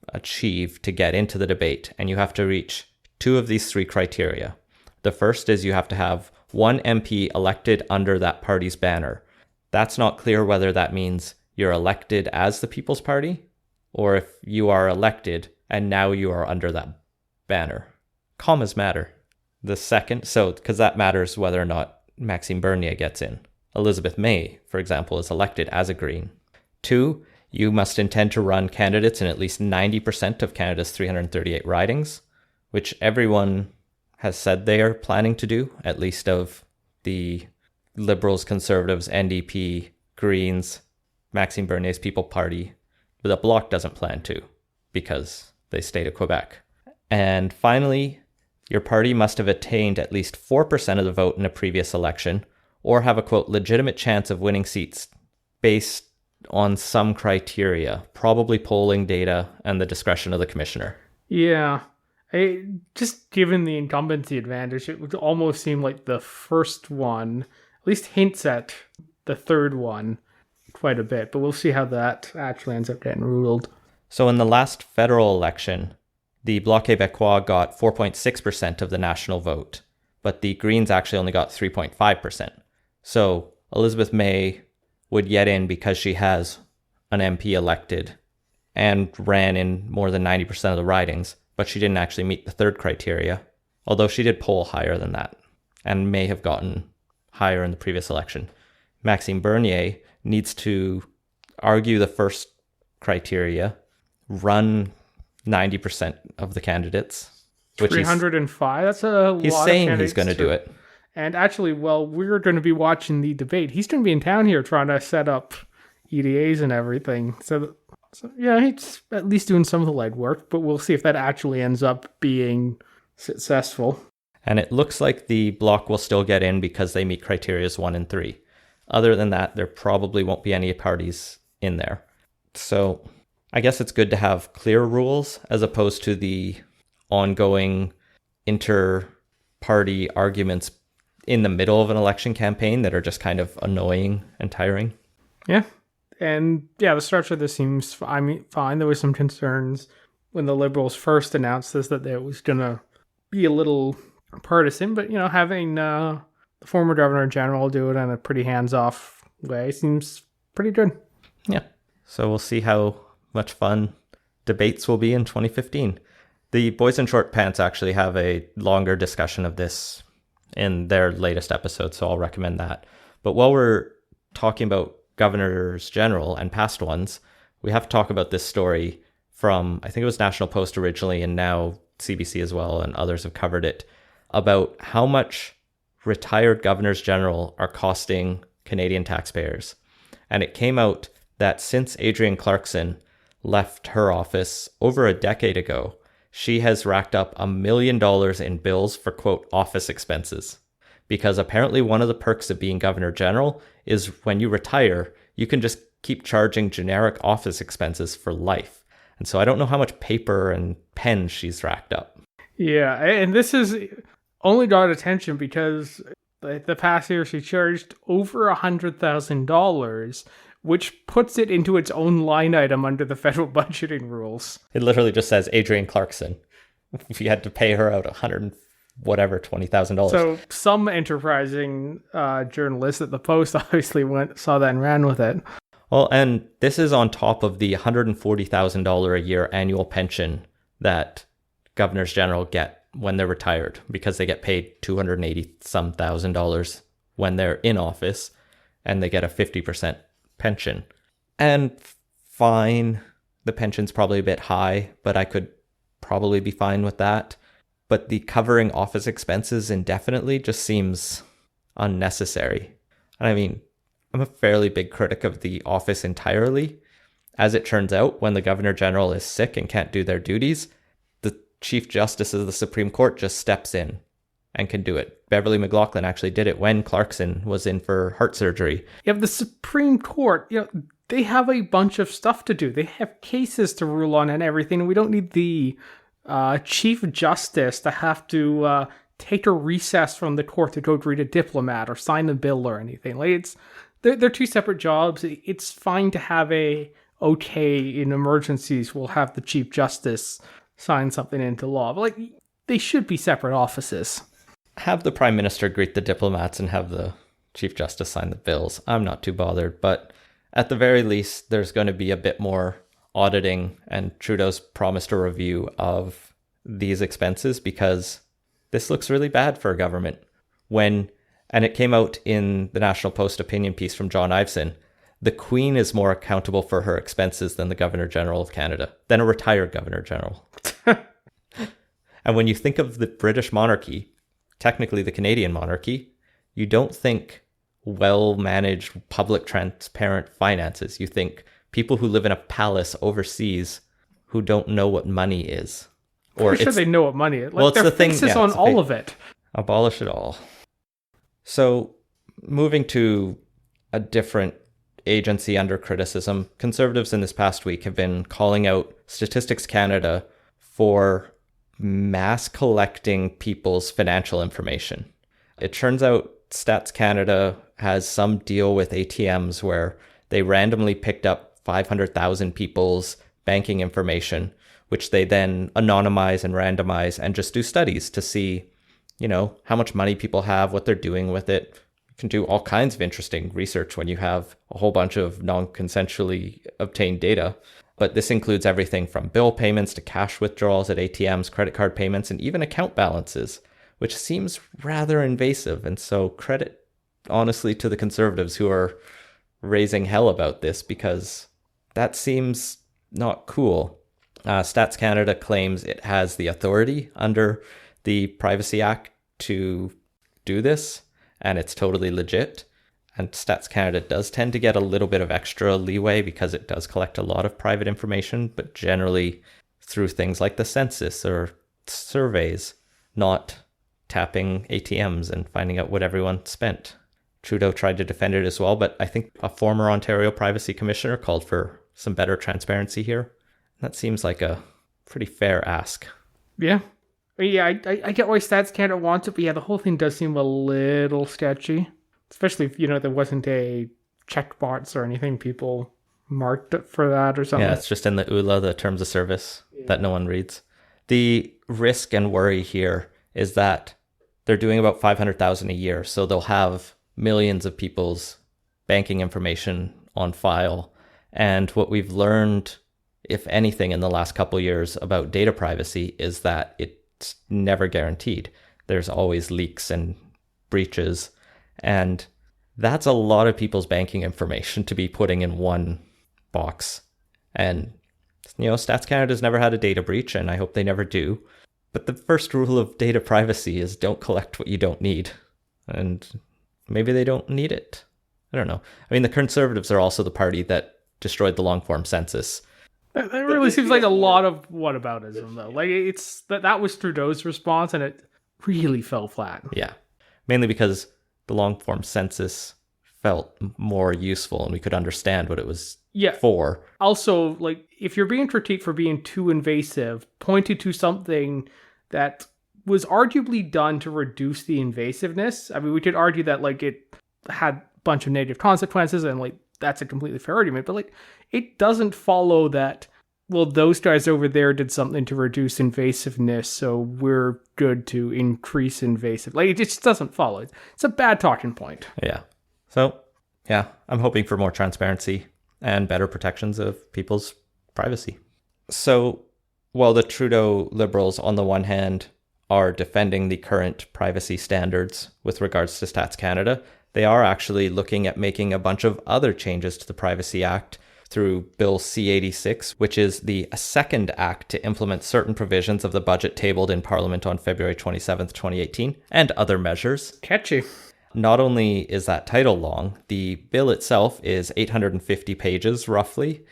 achieve to get into the debate. And you have to reach 2 of these 3 criteria. The first is you have to have 1 MP elected under that party's banner. That's not clear whether that means you're elected as the People's Party or if you are elected and now you are under that banner. Commas matter. The second, because that matters whether or not Maxime Bernier gets in. Elizabeth May, for example, is elected as a Green. 2, you must intend to run candidates in at least 90% of Canada's 338 ridings, which everyone has said they are planning to do, at least of the Liberals, Conservatives, NDP, Greens, Maxime Bernier's People Party. But the Bloc doesn't plan to, because they stay to Quebec. And finally, your party must have attained at least 4% of the vote in a previous election, or have a, quote, legitimate chance of winning seats based on some criteria, probably polling data and the discretion of the commissioner. Yeah. Just given the incumbency advantage, it would almost seem like the first one at least hints at the third one quite a bit, but we'll see how that actually ends up getting ruled. So in the last federal election, the Bloc Québécois got 4.6% of the national vote, but the Greens actually only got 3.5%. So Elizabeth May would get in because she has an MP elected and ran in more than 90% of the ridings, but she didn't actually meet the third criteria, although she did poll higher than that and may have gotten higher in the previous election. Maxime Bernier needs to argue the first criteria, run 90% of the candidates. Which 305, that's a lot. He's saying he's going to do it. And actually, we're going to be watching the debate. He's going to be in town here trying to set up EDAs and everything. So yeah, he's at least doing some of the legwork, but we'll see if that actually ends up being successful. And it looks like the Bloc will still get in because they meet criteria 1 and 3. Other than that, there probably won't be any parties in there. So I guess it's good to have clear rules as opposed to the ongoing inter-party arguments in the middle of an election campaign that are just kind of annoying and tiring. Yeah. And yeah, the structure of this seems fine. There was some concerns when the Liberals first announced this, that it was going to be a little partisan, but, having the former Governor General do it in a pretty hands-off way seems pretty good. Yeah. So we'll see how much fun debates will be in 2015. The Boys in Short Pants actually have a longer discussion of this in their latest episode, so I'll recommend that. But while we're talking about governors general and past ones, we have to talk about this story from, I think it was National Post originally, and now CBC as well, and others have covered it, about how much retired governors general are costing Canadian taxpayers. And it came out that since Adrienne Clarkson left her office over a decade ago, she has racked up $1 million in bills for, quote, office expenses. Because apparently one of the perks of being Governor General is when you retire, you can just keep charging generic office expenses for life. And so I don't know how much paper and pens she's racked up. Yeah, and this is only got attention because the past year she charged over $100,000, which puts it into its own line item under the federal budgeting rules. It literally just says Adrienne Clarkson. If you had to pay her out $20,000. So some enterprising journalist at the Post obviously saw that and ran with it. Well, and this is on top of the $140,000 a year annual pension that governors general get when they're retired, because they get paid $280-some thousand when they're in office, and they get a 50% pension. And fine, the pension's probably a bit high, but I could probably be fine with that. But the covering office expenses indefinitely just seems unnecessary. And I mean, I'm a fairly big critic of the office entirely. As it turns out, when the Governor General is sick and can't do their duties, the Chief Justice of the Supreme Court just steps in and can do it. Beverly McLaughlin actually did it when Clarkson was in for heart surgery. You have the Supreme Court, they have a bunch of stuff to do. They have cases to rule on and everything. We don't need the Chief Justice to have to take a recess from the court to go greet a diplomat or sign a bill or anything. They're two separate jobs. It's fine to have in emergencies, we'll have the Chief Justice sign something into law. But they should be separate offices. Have the Prime Minister greet the diplomats and have the Chief Justice sign the bills. I'm not too bothered, but at the very least, there's going to be a bit more auditing, and Trudeau's promised a review of these expenses, because this looks really bad for a government. And it came out in the National Post opinion piece from John Iveson, the Queen is more accountable for her expenses than the Governor General of Canada, than a retired Governor General. And when you think of the British monarchy, technically the Canadian monarchy, you don't think well-managed, public, transparent finances. You think people who live in a palace overseas who don't know what money is. Or sure they know what money is. Well, it's the thing. Their on all of it. Abolish it all. So, moving to a different agency under criticism, Conservatives in this past week have been calling out Statistics Canada for mass collecting people's financial information. It turns out Stats Canada has some deal with ATMs where they randomly picked up 500,000 people's banking information, which they then anonymize and randomize and just do studies to see, how much money people have, what they're doing with it. You can do all kinds of interesting research when you have a whole bunch of non-consensually obtained data. But this includes everything from bill payments to cash withdrawals at ATMs, credit card payments, and even account balances, which seems rather invasive. And so credit, honestly, to the Conservatives who are raising hell about this, because that seems not cool. Stats Canada claims it has the authority under the Privacy Act to do this, and it's totally legit. And Stats Canada does tend to get a little bit of extra leeway because it does collect a lot of private information, but generally through things like the census or surveys, not tapping ATMs and finding out what everyone spent. Trudeau tried to defend it as well, but I think a former Ontario Privacy Commissioner called for some better transparency here. That seems like a pretty fair ask. Yeah. Yeah, I get why Stats Canada wants it, but yeah, the whole thing does seem a little sketchy. Especially if, there wasn't a checkbox or anything people marked for that or something. Yeah, it's just in the ULA, the terms of service. that no one reads. The risk and worry here is that they're doing about 500,000 a year, so they'll have millions of people's banking information on file. And what we've learned, if anything, in the last couple of years about data privacy is that it's never guaranteed. There's always leaks and breaches, and that's a lot of people's banking information to be putting in one box. And Stats Canada's never had a data breach, and I hope they never do. But the first rule of data privacy is don't collect what you don't need. And maybe they don't need it. I don't know. I mean, the Conservatives are also the party that destroyed the long-form census. That really seems like a lot of whataboutism, though. Like, it's that was Trudeau's response, and it really fell flat. Yeah. Mainly because the long-form census felt more useful and we could understand what it was for. Also, like, if you're being critiqued for being too invasive, pointed to something that was arguably done to reduce the invasiveness. I mean, we could argue that, like, it had a bunch of negative consequences, and, like, that's a completely fair argument, but, like, it doesn't follow that, well, those guys over there did something to reduce invasiveness, so we're good to increase invasive. Like, it just doesn't follow. It's a bad talking point. Yeah. So, yeah, I'm hoping for more transparency and better protections of people's privacy. So, while the Trudeau Liberals, on the one hand, are defending the current privacy standards with regards to Stats Canada, they are actually looking at making a bunch of other changes to the Privacy Act through Bill C-86, which is the second act to implement certain provisions of the budget tabled in Parliament on February 27th, 2018, and other measures. Catchy. Not only is that title long, the bill itself is 850 pages, roughly.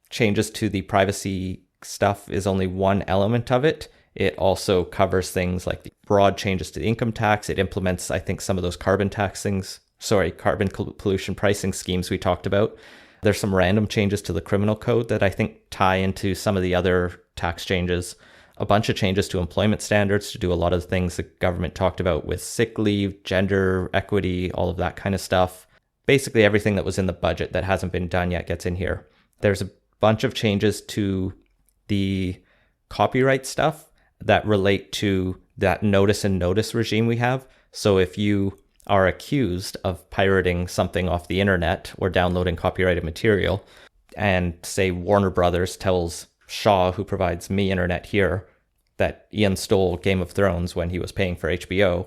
Changes to the privacy stuff is only one element of it. It also covers things like the broad changes to the income tax. It implements, I think, some of those carbon pollution pricing schemes we talked about. There's some random changes to the criminal code that I think tie into some of the other tax changes. A bunch of changes to employment standards to do a lot of the things the government talked about with sick leave, gender equity, all of that kind of stuff. Basically everything that was in the budget that hasn't been done yet gets in here. There's a bunch of changes to the copyright stuff that relate to that notice and notice regime we have. So if you are accused of pirating something off the internet or downloading copyrighted material, and say Warner Brothers tells Shaw, who provides me internet here, that Ian stole Game of Thrones when he was paying for HBO.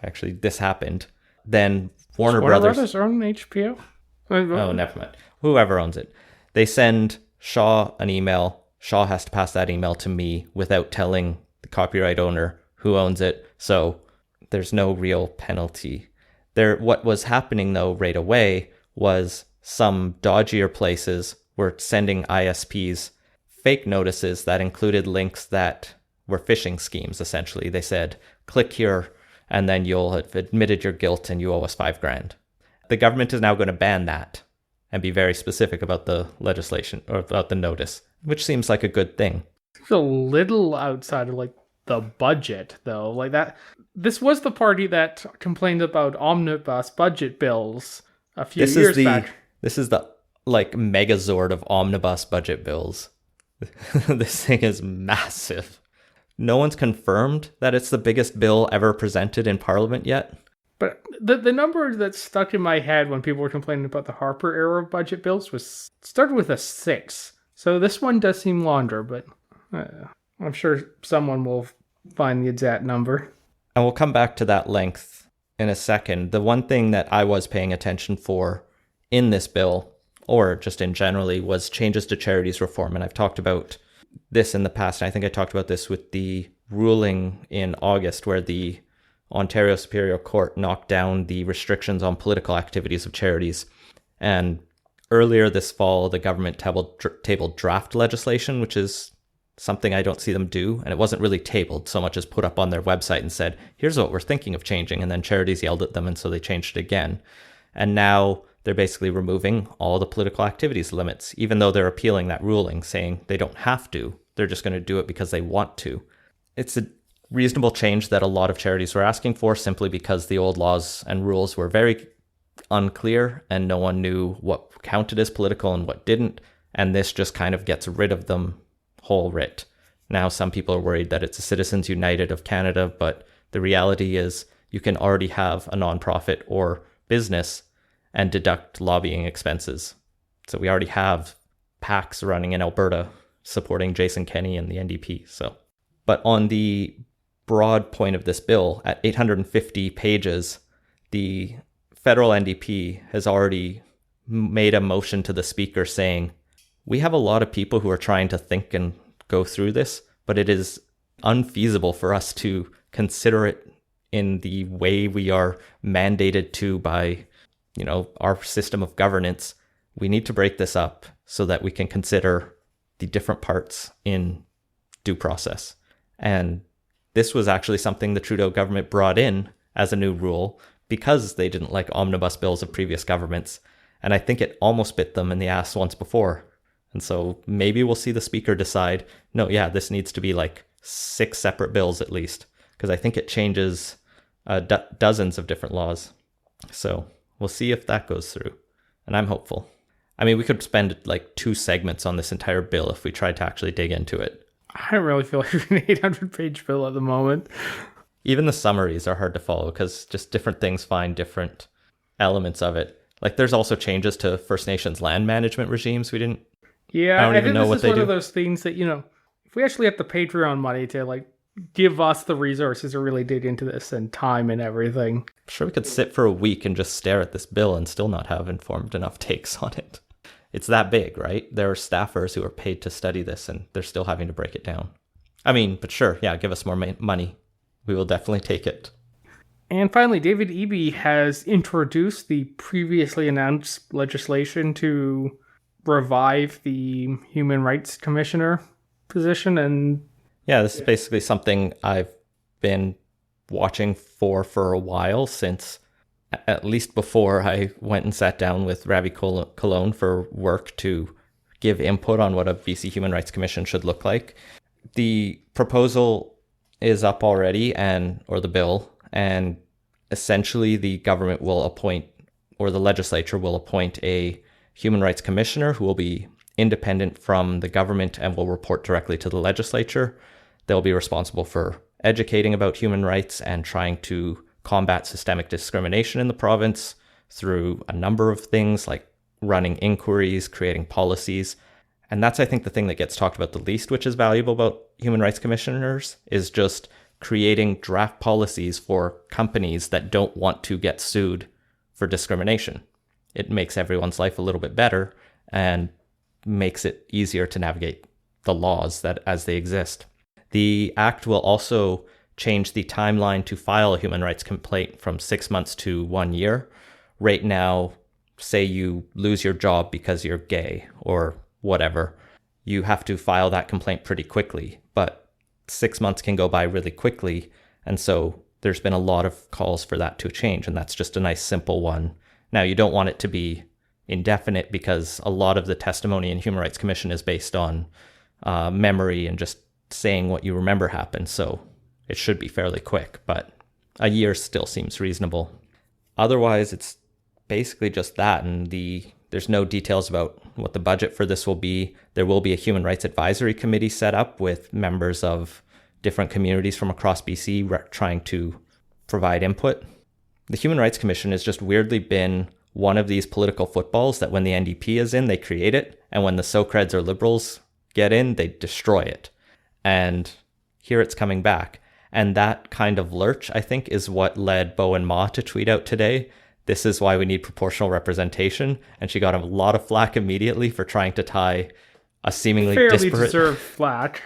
Actually, this happened. Then Warner Brothers own HBO? Oh, never mind. Whoever owns it. They send Shaw an email. Shaw has to pass that email to me without telling the copyright owner who owns it. So there's no real penalty. What was happening, though, right away was some dodgier places were sending ISPs fake notices that included links that were phishing schemes, essentially. They said, click here, and then you'll have admitted your guilt and you owe us $5,000. The government is now going to ban that and be very specific about the legislation or about the notice, which seems like a good thing. It's a little outside of, like, the budget, though. Like, that. This was the party that complained about omnibus budget bills a few years back. This is the, like, megazord of omnibus budget bills. This thing is massive. No one's confirmed that it's the biggest bill ever presented in Parliament yet. But the number that stuck in my head when people were complaining about the Harper era of budget bills started with a 6. So this one does seem longer, but I'm sure someone will find the exact number. And we'll come back to that length in a second. The one thing that I was paying attention for in this bill, or just in generally, was changes to charities reform. And I've talked about this in the past. And I think I talked about this with the ruling in August where the Ontario Superior Court knocked down the restrictions on political activities of charities. And earlier this fall, the government tabled draft legislation, which is something I don't see them do. And it wasn't really tabled so much as put up on their website and said, here's what we're thinking of changing. And then charities yelled at them, and so they changed it again. And now they're basically removing all the political activities limits, even though they're appealing that ruling, saying they don't have to. They're just going to do it because they want to. It's a reasonable change that a lot of charities were asking for, simply because the old laws and rules were very unclear and no one knew what counted as political and what didn't. And this just kind of gets rid of them whole writ. Now some people are worried that it's a Citizens United of Canada, but the reality is you can already have a nonprofit or business and deduct lobbying expenses. So we already have PACs running in Alberta supporting Jason Kenney and the NDP. But on the broad point of this bill, at 850 pages, the federal NDP has already made a motion to the speaker saying, we have a lot of people who are trying to think and go through this, but it is unfeasible for us to consider it in the way we are mandated to by, our system of governance. We need to break this up so that we can consider the different parts in due process. And this was actually something the Trudeau government brought in as a new rule because they didn't like omnibus bills of previous governments. And I think it almost bit them in the ass once before. And so maybe we'll see the speaker decide, no, yeah, this needs to be like 6 separate bills at least, because I think it changes dozens of different laws. So we'll see if that goes through. And I'm hopeful. I mean, we could spend like 2 segments on this entire bill if we tried to actually dig into it. I don't really feel like it's an 800-page bill at the moment. Even the summaries are hard to follow because just different things find different elements of it. Like there's also changes to First Nations land management regimes we didn't. Yeah, I don't even know what they do. This is one of those things that, if we actually have the Patreon money to like give us the resources to really dig into this and time and everything. I'm sure we could sit for a week and just stare at this bill and still not have informed enough takes on it. It's that big, right? There are staffers who are paid to study this and they're still having to break it down. I mean, but sure, yeah, give us more money. We will definitely take it. And finally, David Eby has introduced the previously announced legislation to revive the Human Rights Commissioner position. And yeah, this is basically something I've been watching for a while, since at least before I went and sat down with Ravi Cologne for work to give input on what a BC Human Rights Commission should look like. The proposal is up already, or the bill, and essentially the government will appoint, or the legislature will appoint, a Human Rights Commissioner who will be independent from the government and will report directly to the legislature. They'll be responsible for educating about human rights and trying to combat systemic discrimination in the province through a number of things like running inquiries, creating policies. And that's, I think, the thing that gets talked about the least, which is valuable about human rights commissioners, is just creating draft policies for companies that don't want to get sued for discrimination. It makes everyone's life a little bit better and makes it easier to navigate the laws that as they exist. The act will also change the timeline to file a human rights complaint from 6 months to 1 year. Right now, say you lose your job because you're gay or whatever, you have to file that complaint pretty quickly, but 6 months can go by really quickly. And so there's been a lot of calls for that to change. And that's just a nice, simple one. Now, you don't want it to be indefinite because a lot of the testimony in Human Rights Commission is based on memory and just saying what you remember happened. So it should be fairly quick, but a year still seems reasonable. Otherwise, it's basically just that. And there's no details about what the budget for this will be. There will be a Human Rights Advisory Committee set up with members of different communities from across BC trying to provide input. The Human Rights Commission has just weirdly been one of these political footballs that when the NDP is in, they create it. And when the SoCreds or Liberals get in, they destroy it. And here it's coming back. And that kind of lurch, I think, is what led Bowen Ma to tweet out today, "This is why we need proportional representation." And she got a lot of flack immediately for trying to tie a seemingly fairly disparate... deserved flack.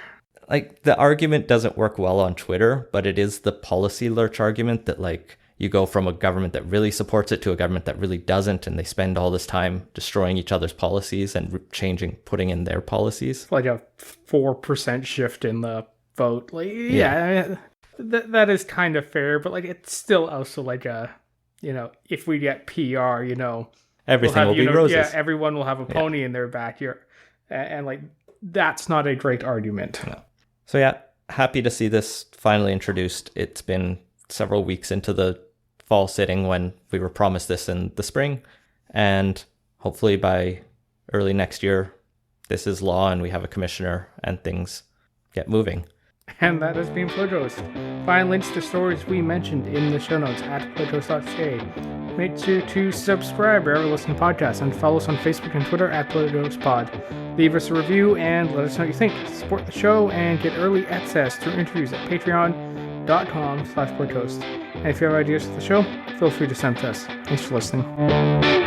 Like, the argument doesn't work well on Twitter, but it is the policy lurch argument that, like, you go from a government that really supports it to a government that really doesn't, and they spend all this time destroying each other's policies and putting in their policies. Like a 4% shift in the vote. Like, yeah. That is kind of fair, but like it's still also like a, if we get PR, everything will be roses. Yeah, everyone will have a pony in their back here, and like that's not a great argument. No. So yeah, happy to see this finally introduced. It's been several weeks into the fall sitting when we were promised this in the spring, and hopefully by early next year, this is law and we have a commissioner and things get moving. And that has been Politicoast. Find links to stories we mentioned in the show notes at politicoast.ca. Make sure to subscribe wherever you listen to podcasts and follow us on Facebook and Twitter at PoliticoastPod. Leave us a review and let us know what you think. Support the show and get early access through interviews at patreon.com/Politicoast. And if you have ideas for the show, feel free to send to us. Thanks for listening.